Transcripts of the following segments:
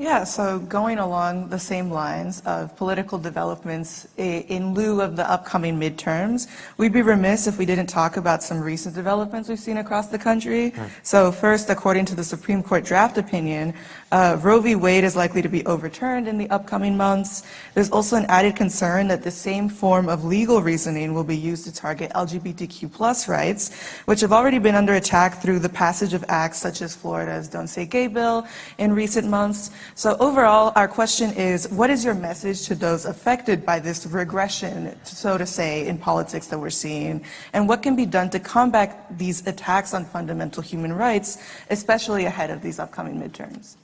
Yeah, so going along the same lines of political developments in lieu of the upcoming midterms, we'd be remiss if we didn't talk about some recent developments we've seen across the country. So first, according to the Supreme Court draft opinion, Roe v. Wade is likely to be overturned in the upcoming months. There's also an added concern that the same form of legal reasoning will be used to target LGBTQ+ rights, which have already been under attack through the passage of acts such as Florida's Don't Say Gay bill in recent months. So overall, our question is, what is your message to those affected by this regression, so to say, in politics that we're seeing? And what can be done to combat these attacks on fundamental human rights, especially ahead of these upcoming midterms?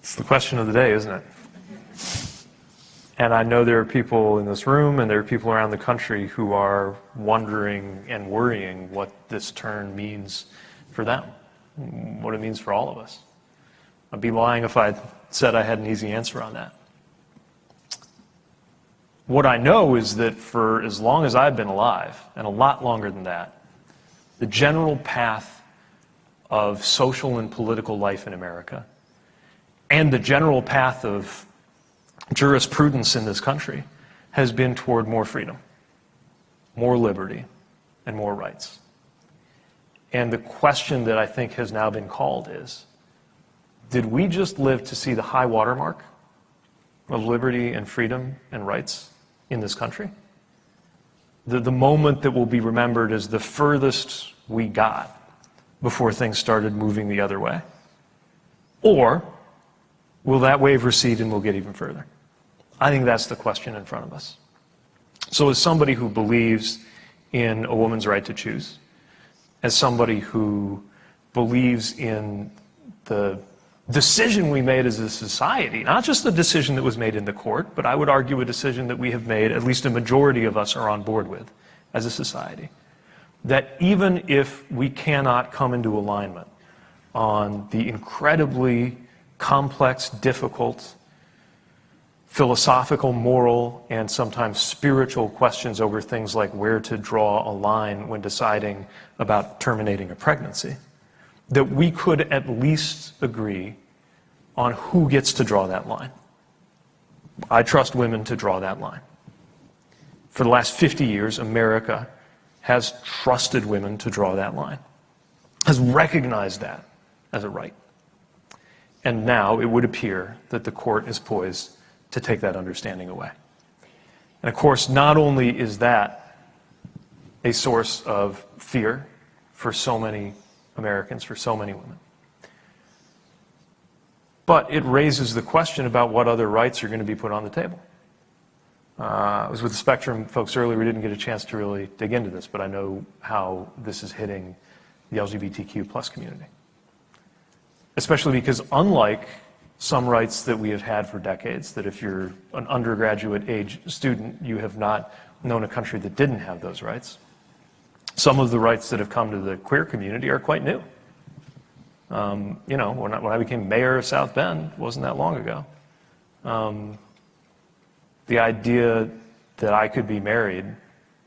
It's the question of the day, isn't it? And I know there are people in this room and there are people around the country who are wondering and worrying what this turn means for them, what it means for all of us. I'd be lying if I said I had an easy answer on that. What I know is that for as long as I've been alive, and a lot longer than that, the general path of social and political life in America, and the general path of jurisprudence in this country, has been toward more freedom, more liberty, and more rights. And the question that I think has now been called is, did we just live to see the high watermark of liberty and freedom and rights in this country? The moment that will be remembered as the furthest we got before things started moving the other way? Or will that wave recede and we'll get even further? I think that's the question in front of us. So as somebody who believes in a woman's right to choose, as somebody who believes in the decision we made as a society, not just the decision that was made in the court, but I would argue a decision that we have made, at least a majority of us are on board with as a society, that even if we cannot come into alignment on the incredibly complex, difficult, philosophical, moral, and sometimes spiritual questions over things like where to draw a line when deciding about terminating a pregnancy, that we could at least agree on who gets to draw that line. I trust women to draw that line. For the last 50 years, America has trusted women to draw that line, has recognized that as a right. And now it would appear that the court is poised to take that understanding away. And of course, not only is that a source of fear for so many Americans, for so many women, but it raises the question about what other rights are going to be put on the table. I was with the Spectrum folks earlier. We didn't get a chance to really dig into this, but I know how this is hitting the LGBTQ+ community. Especially because unlike some rights that we have had for decades, that if you're an undergraduate age student, you have not known a country that didn't have those rights. Some of the rights that have come to the queer community are quite new. You know, when I became mayor of South Bend, wasn't that long ago. The idea that I could be married,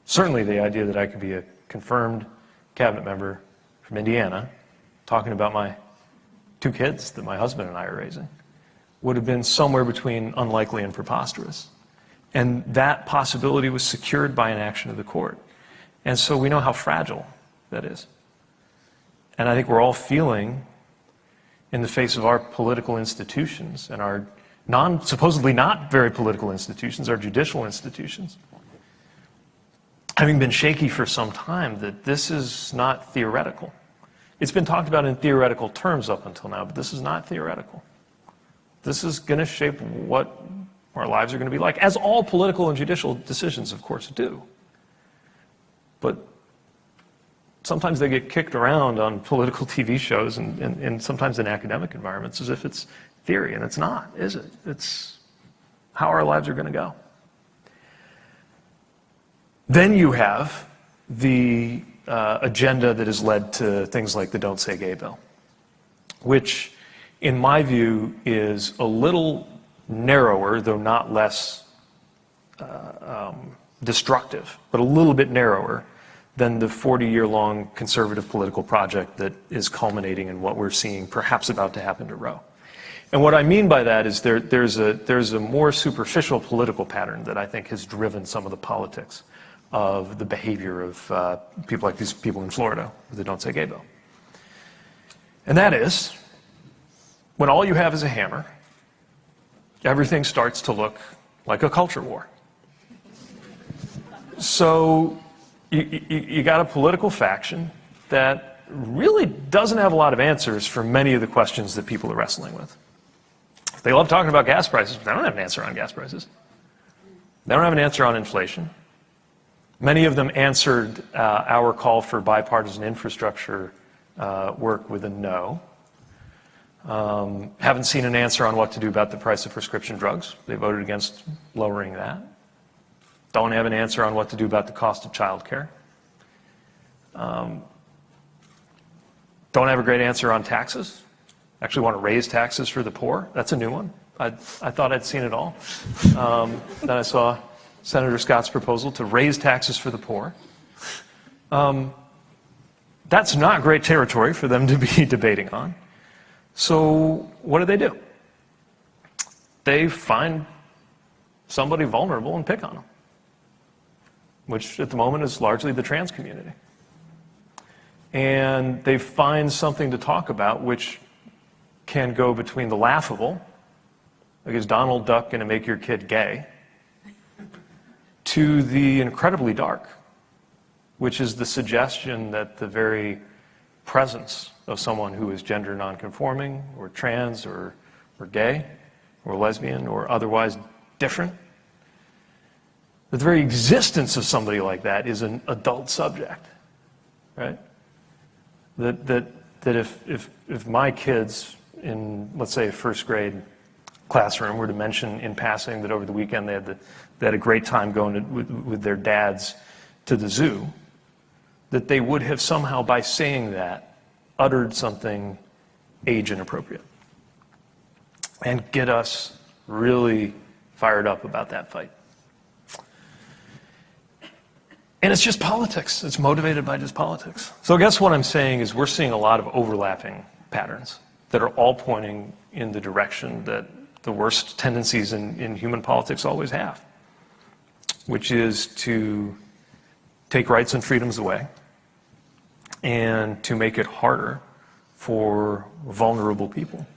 certainly the idea that I could be a confirmed cabinet member from Indiana, talking about my 2 kids that my husband and I are raising, would have been somewhere between unlikely and preposterous. And that possibility was secured by an action of the court. And so we know how fragile that is. And I think we're all feeling, in the face of our political institutions and our supposedly not very political institutions, our judicial institutions, having been shaky for some time, that this is not theoretical. It's been talked about in theoretical terms up until now, but this is not theoretical. This is going to shape what our lives are going to be like, as all political and judicial decisions, of course, do. But sometimes they get kicked around on political TV shows and sometimes in academic environments as if it's theory, and it's not, is it? It's how our lives are going to go. Then you have the agenda that has led to things like the Don't Say Gay bill, which, in my view, is a little narrower, though not less destructive, but a little bit narrower than the 40-year-long conservative political project that is culminating in what we're seeing perhaps about to happen to Roe. And what I mean by that is there's a more superficial political pattern that I think has driven some of the politics of the behavior of people like these people in Florida that don't say gay bill. And that is, when all you have is a hammer, everything starts to look like a culture war. So you got a political faction that really doesn't have a lot of answers for many of the questions that people are wrestling with. They love talking about gas prices, but they don't have an answer on gas prices. They don't have an answer on inflation. Many of them answered our call for bipartisan infrastructure work with a no. Haven't seen an answer on what to do about the price of prescription drugs. They voted against lowering that. Don't have an answer on what to do about the cost of childcare. Don't have a great answer on taxes. Actually want to raise taxes for the poor. That's a new one. I thought I'd seen it all. Then I saw Senator Scott's proposal to raise taxes for the poor. That's not great territory for them to be debating on. So what do? They find somebody vulnerable and pick on them, which at the moment is largely the trans community. And they find something to talk about which can go between the laughable, like is Donald Duck going to make your kid gay, to the incredibly dark, which is the suggestion that the very presence of someone who is gender nonconforming or trans or gay or lesbian or otherwise different, that the very existence of somebody like that is an adult subject, right? That if my kids in, let's say, a first grade classroom were to mention in passing that over the weekend they had a great time going with their dads to the zoo, that they would have somehow, by saying that, uttered something age inappropriate and get us really fired up about that fight. And it's just politics. It's motivated by just politics. So I guess what I'm saying is we're seeing a lot of overlapping patterns that are all pointing in the direction that the worst tendencies in human politics always have, which is to take rights and freedoms away and to make it harder for vulnerable people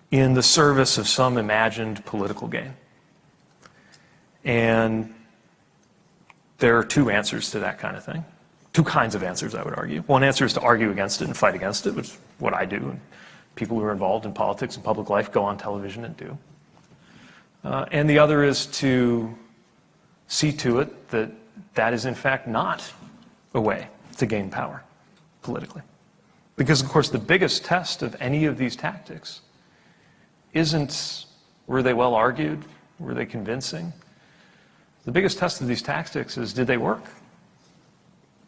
in the service of some imagined political gain. And there are two answers to that kind of thing. Two kinds of answers, I would argue. One answer is to argue against it and fight against it, which is what I do, and people who are involved in politics and public life go on television and do. And the other is to see to it that that is in fact not a way to gain power politically. Because, of course, the biggest test of any of these tactics isn't were they well argued, were they convincing. The biggest test of these tactics is did they work?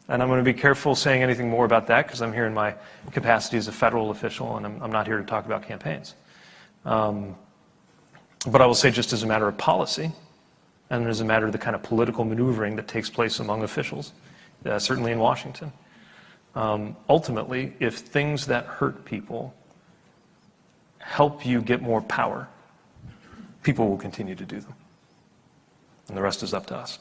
And I'm going to be careful saying anything more about that because I'm here in my capacity as a federal official and I'm not here to talk about campaigns. But I will say just as a matter of policy and as a matter of the kind of political maneuvering that takes place among officials, certainly in Washington, ultimately, if things that hurt people help you get more power, people will continue to do them. And the rest is up to us.